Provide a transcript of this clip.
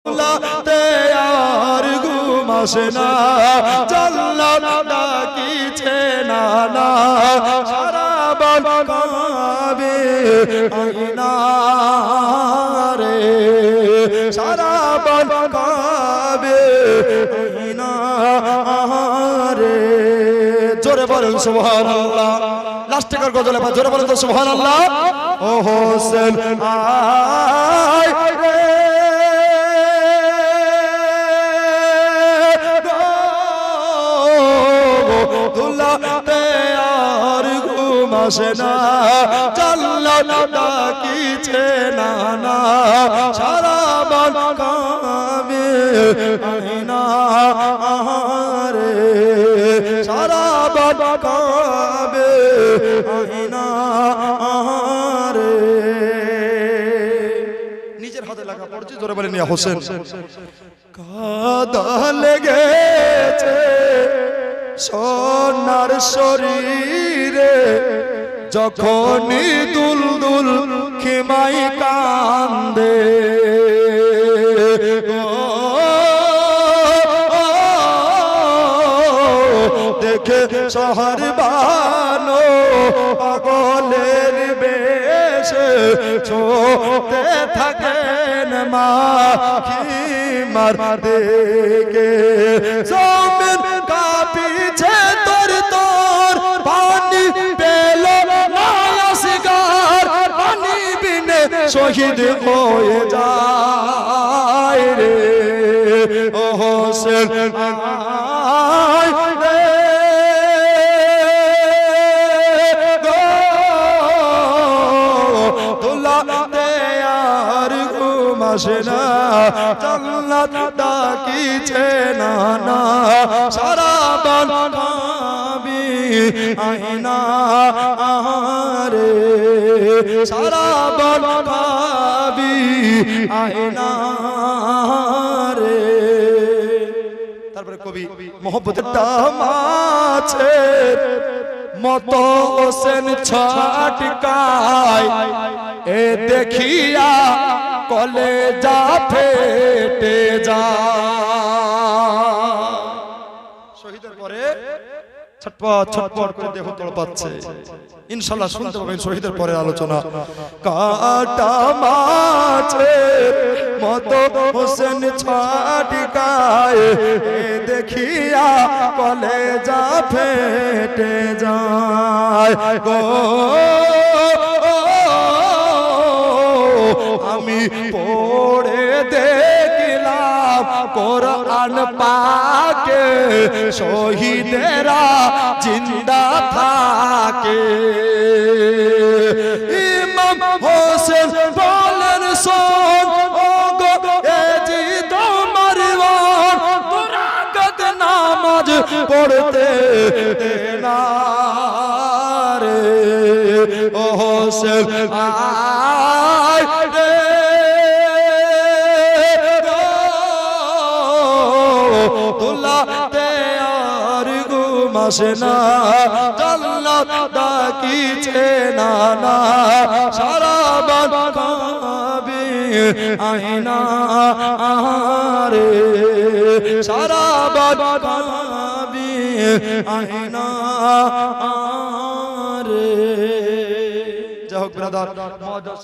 লাতে আর ঘুম আসে না, জান্নাত ডাকিছে না না, সারা বন কাবে আইনা রে, সারা বন কাবে আইনা রে। জোরে বলেন সুবহানাল্লাহ। লাস্টে কার গজলে জোরে বলেন তো সুবহানাল্লাহ। ও হোসেন আয় রে দুলাতে আর ঘুম আসে না, জান্নাত ডাকিছে না না, সারা বন কাবে আইনা রে, সারা বন কাবে আইনা রে। নিজের হাতে লাগা পড়ছে, জোরে বলেন ইয়া হোসেন। কাদা লেগেছে সোনার শরীরে, যখনই দুলদুল খেমাই কান্দে, দেখে শহর বানো পাগলের বেশে ছোটে থাকেন মা খিমার দেখে, জমিন কাঁপিছে তোর তোর, পানি পেল না আসগার, পানি বিনে শহীদ হয়ে যায় রে। ও হোসেন আয় রে দুলাতে আর ঘুম আসে না, জান্নাত ডাকিছে না না, সারা বন কাবে আইনা রে, সারা বন কাবে আইনা রে। তারপরে কবি মোহব্বতের দাম আছে মত হোসেন ছটকায়, এ দেখিয়া কলেজা ফেটে যায়। শহীদের পরে ছটপট ছটপট করে দেহ তড়পাচ্ছে। ইনশাআল্লাহ শুনতে পাবেন শহীদের পরের আলোচনা। কাটা মাছের মতো হোসেন ছটকায়, এ দেখিয়া কলেজা ফেটে যায় গো। আমি পড়ে দেখলাম কোরআন পাকে, শহীদেরা জিন্দা থাকে। ইমাম হোসেন বলেন শোন ও গো এ জি তোমার মন, তোরা গদ নামাজ পড়তে না রে। ও হোসেন আয় রে দুলাতে আর ঘুম আসে না, জান্নাত ডাকিছে না না, সারা বন কাবে আইনা রে, সারা বন কাবে আইনা রে। যাই হোক ব্রাদার।